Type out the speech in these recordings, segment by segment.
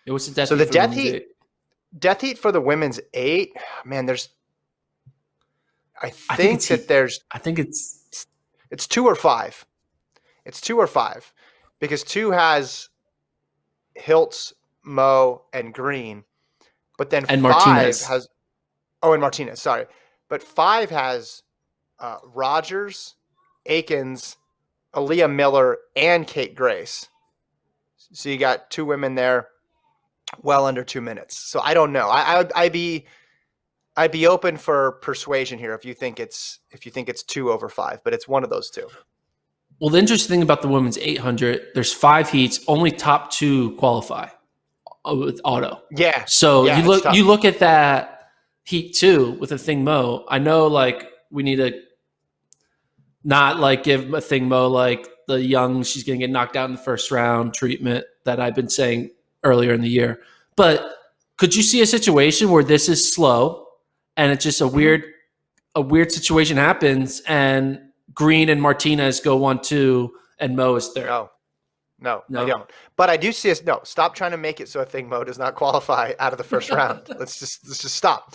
Yeah, what's the death So heat the for death women's heat, 8? death heat for the women's 8, man, I I think it's think that heat. there's, I think it's it's 2 or 5. It's 2 or 5 because 2 has Hiltz, Mo, and Green, but then and 5 Martinez. has, oh, and Martinez, sorry. But 5 has Rogers, Akins, Aaliyah Miller, and Kate Grace. So you got 2 women there, well under 2 minutes. So I don't know. I'd be open for persuasion here if you think it's 2 over 5, but it's one of those 2. Well, the interesting thing about the women's 800, there's 5 heats. Only top 2 qualify with auto. Yeah, So yeah, it's tough. you look at that heat 2 with a thing Mo. I know like we need to not like give a thing Mo like the young she's going to get knocked out in the first round treatment that I've been saying earlier in the year. But could you see a situation where this is slow and it's just a weird situation happens and Green and Martinez go 1-2 and Mo is third? No, No? I don't. But I do see us. No, stop trying to make it so a thing Mo does not qualify out of the first round. Let's just stop.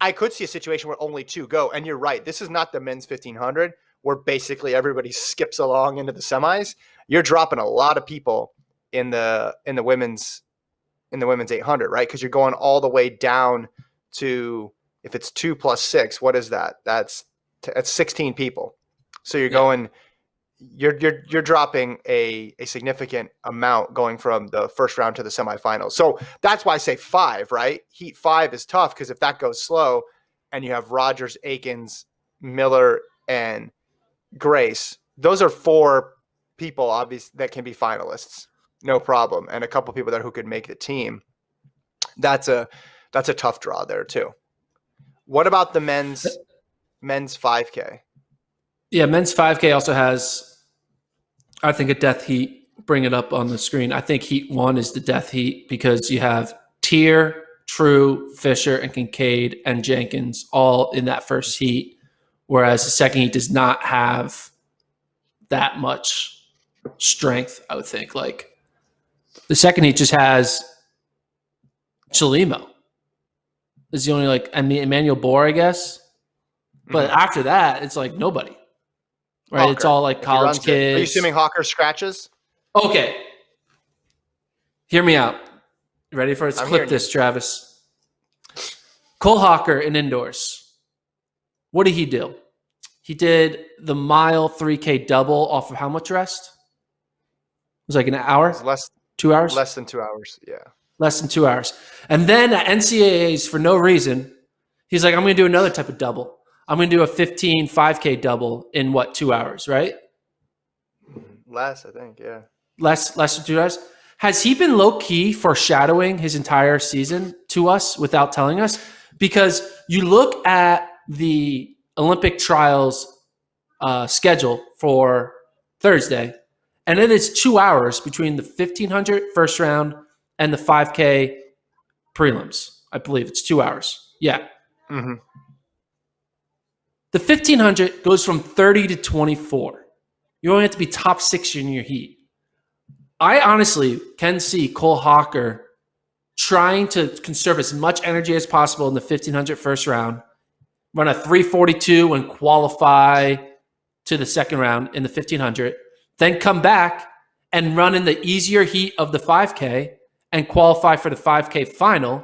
I could see a situation where only 2 go, and you're right. This is not the men's 1500 where basically everybody skips along into the semis. You're dropping a lot of people in the women's 800, right? Because you're going all the way down to, if it's 2 plus 6, what is that? That's 16 people. So you're going. You're dropping a significant amount going from the first round to the semifinals. So that's why I say 5, right? Heat 5 is tough because if that goes slow and you have Rogers, Akins, Miller, and Grace, those are 4 people obviously that can be finalists, no problem, and a couple people there who could make the team. That's a tough draw there too. What about the men's 5K? Yeah, men's 5K also has, I think, a death heat. Bring it up on the screen. I think heat 1 is the death heat because you have Tier, True, Fisher, and Kincaid and Jenkins all in that first heat, whereas the second heat does not have that much strength, I would think. Like the second heat just has Chalimo. Is the only like Emmanuel Bohr, I guess. But after that, it's like nobody. Right? Hawker, it's all like college kids. Are you assuming Hawker scratches? Okay. Hear me out. You ready for it? Let's clip this, Travis. Cole Hawker in indoors. What did he do? He did the mile 3K double off of how much rest? It was like an hour? 2 hours? Less than 2 hours, yeah. Less than 2 hours. And then at NCAAs, for no reason, he's like, I'm going to do another type of double. I'm going to do a 15 5K double in 2 hours, right? Less, I think, yeah. Less than 2 hours. Has he been low-key foreshadowing his entire season to us without telling us? Because you look at the Olympic trials schedule for Thursday, and it is 2 hours between the 1500 first round and the 5K prelims. I believe it's 2 hours. Yeah. Mm-hmm. The 1500 goes from 30 to 24. You only have to be top 6 in your heat. I honestly can see Cole Hawker trying to conserve as much energy as possible in the 1500 first round, run a 342 and qualify to the second round in the 1500, then come back and run in the easier heat of the 5K and qualify for the 5K final.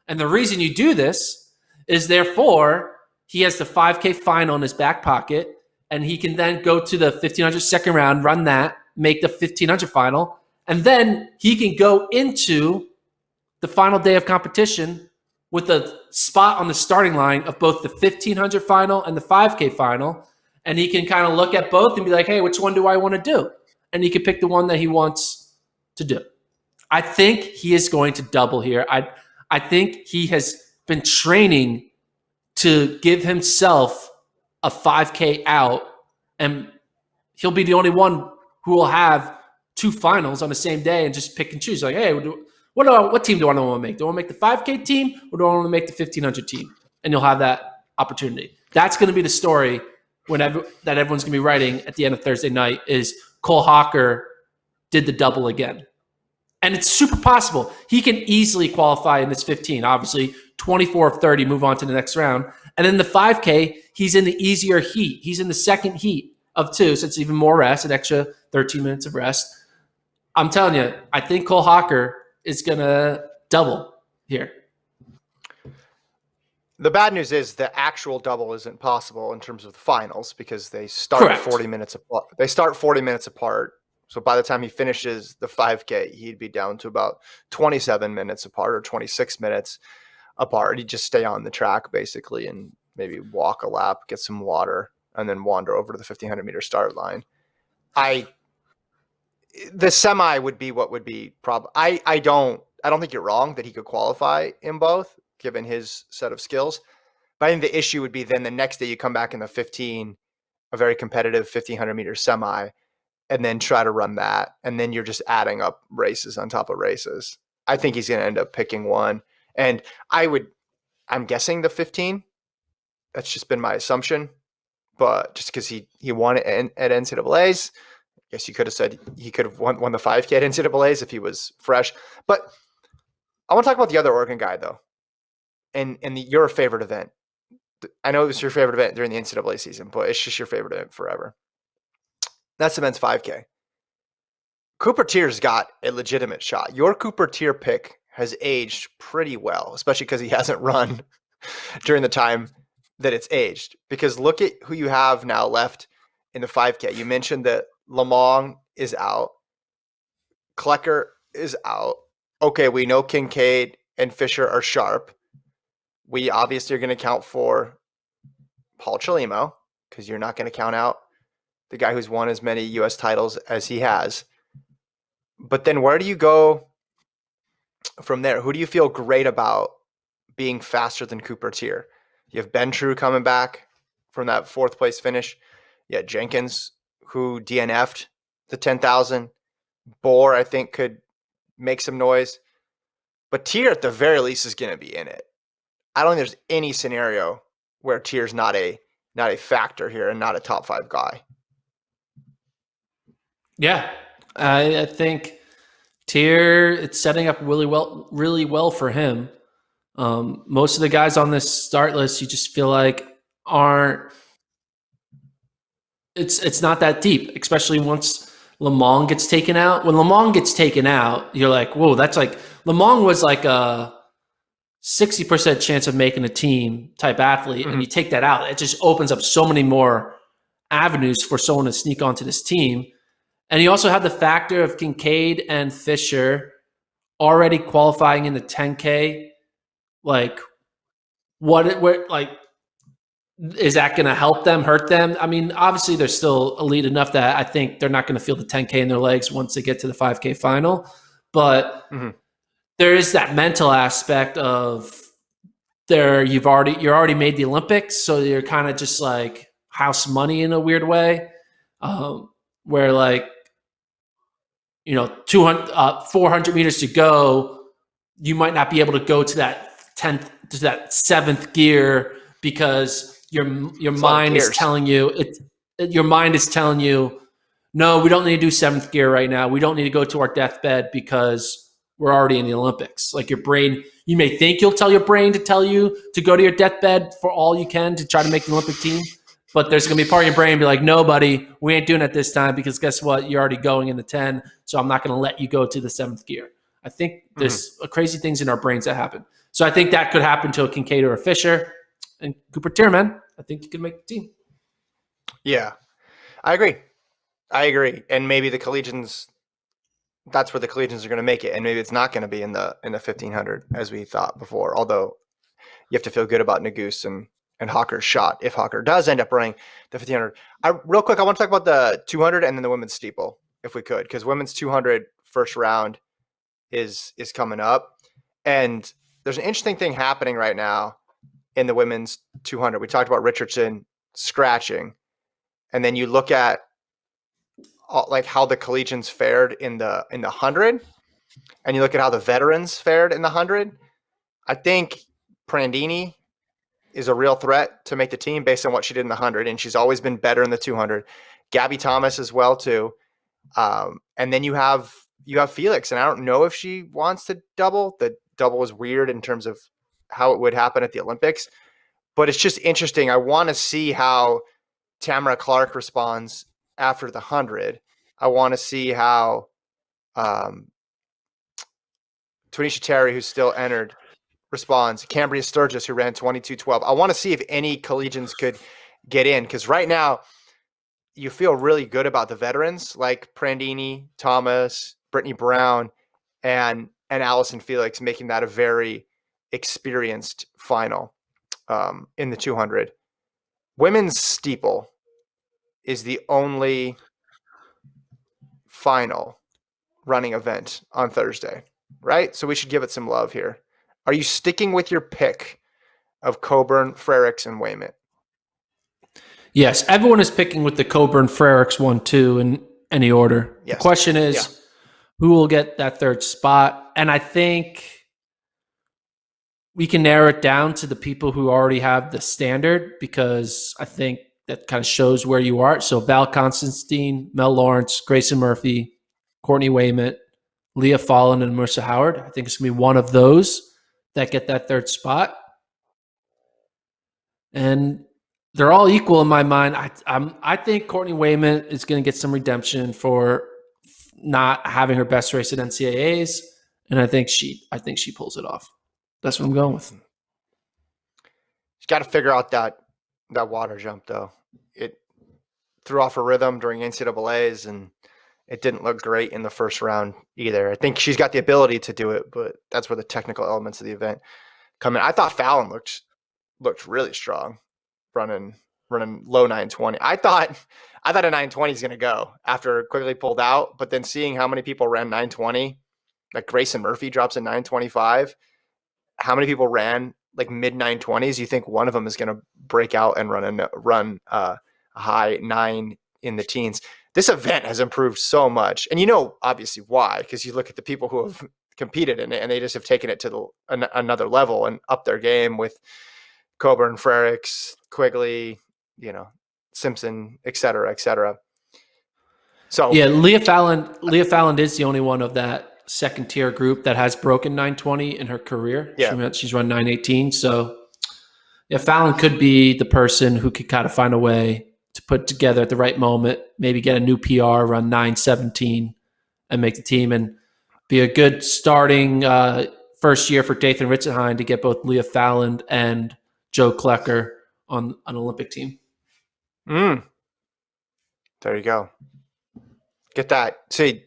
And the reason you do this is therefore he has the 5K final in his back pocket, and he can then go to the 1500 second round, run that, make the 1500 final, and then he can go into the final day of competition with a spot on the starting line of both the 1500 final and the 5K final. And he can kind of look at both and be like, hey, which one do I want to do? And he can pick the one that he wants to do. I think he is going to double here. I think he has been training to give himself a 5K out, and he'll be the only one who will have 2 finals on the same day and just pick and choose. Like, hey, what team do I want to make? Do I want to make the 5K team or do I want to make the 1500 team? And you'll have that opportunity. That's going to be the story that everyone's going to be writing at the end of Thursday night is Cole Hawker did the double again. And it's super possible. He can easily qualify in this 15. Obviously, 24 of 30 move on to the next round. And then the 5K, he's in the easier heat. He's in the second heat of 2, so it's even more rest, an extra 13 minutes of rest. I'm telling you, I think Cole Hocker is going to double here. The bad news is the actual double isn't possible in terms of the finals because they start Correct. 40 minutes apart. They start 40 minutes apart. So by the time he finishes the 5K, he'd be down to about 27 minutes apart or 26 minutes apart. He'd just stay on the track basically and maybe walk a lap, get some water, and then wander over to the 1500-meter start line. The semi would be what would be I don't think you're wrong that he could qualify in both given his set of skills. But I think the issue would be then the next day you come back in the 15, a very competitive 1500-meter semi, and then try to run that. And then you're just adding up races on top of races. I think he's going to end up picking one. And I'm guessing the 15. That's just been my assumption. But just because he won it at NCAAs, I guess you could have said he could have won the 5K at NCAAs if he was fresh. But I want to talk about the other Oregon guy, though. And your favorite event. I know it was your favorite event during the NCAA season, but it's just your favorite event forever. That's the men's 5K. Cooper Tier's got a legitimate shot. Your Cooper Tier pick has aged pretty well, especially because he hasn't run during the time that it's aged. Because look at who you have now left in the 5K. You mentioned that Lamong is out. Klecker is out. Okay, we know Kincaid and Fisher are sharp. We obviously are going to count for Paul Chalimo because you're not going to count out the guy who's won as many U.S. titles as he has. But then where do you go from there? Who do you feel great about being faster than Cooper Tier? You have Ben True coming back from that 4th place finish. You had Jenkins, who DNF'd the 10,000. Bohr, I think, could make some noise. But Tier, at the very least, is going to be in it. I don't think there's any scenario where Tier's not a factor here and not a top 5 guy. Yeah, I think Tier, it's setting up really well for him. Most of the guys on this start list, you just feel like aren't. It's not that deep, especially once Lamong gets taken out. When Lamong gets taken out, you're like, whoa, that's like Lamong was like a 60% chance of making a team type athlete, and you take that out, it just opens up so many more avenues for someone to sneak onto this team. And you also have the factor of Kincaid and Fisher already qualifying in the 10K. Like, is that going to help them, hurt them? I mean, obviously they're still elite enough that I think they're not going to feel the 10K in their legs once they get to the 5K final. But there is that mental aspect of you're already made the Olympics, so you're kind of just like house money in a weird way, where like 400 meters to go, you might not be able to go to that 10th to that 7th gear because your mind is telling you no, we don't need to do 7th gear right now. We don't need to go to our deathbed because we're already in the Olympics. Like your brain, you may think you'll tell your brain to tell you to go to your deathbed for all you can to try to make the Olympic team. But there's going to be a part of your brain be like, no, buddy, we ain't doing it this time because guess what? You're already going in the 10, so I'm not going to let you go to the 7th gear. I think there's crazy things in our brains that happen. So I think that could happen to a Kincaid or a Fisher. And Cooper Tierman, I think he could make the team. Yeah, I agree. And maybe the collegians, that's where the collegians are going to make it. And maybe it's not going to be in the 1500 as we thought before. Although you have to feel good about Nagus and Hawker's shot if Hawker does end up running the 1500. Real quick, I want to talk about the 200 and then the women's steeple if we could, because women's 200 first round is coming up. And there's an interesting thing happening right now in the women's 200. We talked about Richardson scratching, and then you look at like how the collegians fared in the 100, and you look at how the veterans fared in the 100. I think Prandini is a real threat to make the team based on what she did in the 100, and she's always been better in the 200. Gabby Thomas as well too. And then you have you have Felix, and I don't know if she wants to double. The double was weird in terms of how it would happen at the Olympics, but it's just interesting. I want to see how Tamara Clark responds after the 100. I want to see how um, Tanisha Terry, who's still entered, responds. Cambria Sturgis, who ran 22:12. I want to see if any collegians could get in, because right now you feel really good about the veterans like Prandini, Thomas, Brittany Brown, and Allison Felix making that a very experienced final in the 200. Women's steeple is the only final running event on Thursday, right? So we should give it some love here. Are you sticking with your pick of Coburn, Frericks, and Wayment? Yes, everyone is picking with the Coburn Frericks 1-2 in any order. Yes. The question is, who will get that third spot? And I think we can narrow it down to the people who already have the standard, because I think that kind of shows where you are. So Val Constantine, Mel Lawrence, Grayson Murphy, Courtney Wayment, Leah Fallon, and Marissa Howard. I think it's going to be one of those that get that third spot. And they're all equal in my mind. I think Courtney Wayment is going to get some redemption for not having her best race at NCAAs, and I think she pulls it off. That's what I'm going with. She's got to figure out that water jump, though. It threw off her rhythm during NCAAs, and it didn't look great in the first round either. I think she's got the ability to do it, but that's where the technical elements of the event come in. I thought Fallon looked really strong, running low 920. I thought a 920 is going to go after Quigley pulled out, but then seeing how many people ran 920, like Grayson Murphy drops a 925. How many people ran like mid 920s? You think one of them is going to break out and run a high 9 in the teens? This event has improved so much, and obviously why, because you look at the people who have competed in it, and they just have taken it to another level and upped their game with Coburn, Frericks, Quigley, Simpson, et cetera, et cetera. So yeah, Leah Fallon is the only one of that second tier group that has broken 920 in her career. Yeah. She's run 918. So yeah, Fallon could be the person who could kind of find a way to put together at the right moment, maybe get a new PR, run 917 and make the team, and be a good starting first year for Dathan Ritzenheim to get both Leah Fallon and Joe Klecker on an Olympic team. There you go. Get that. Say,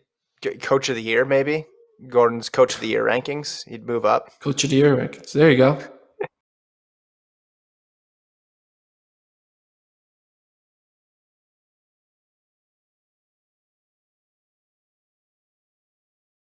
coach of the year, maybe. Gordon's coach of the year rankings. He'd move up. Coach of the year rankings. There you go.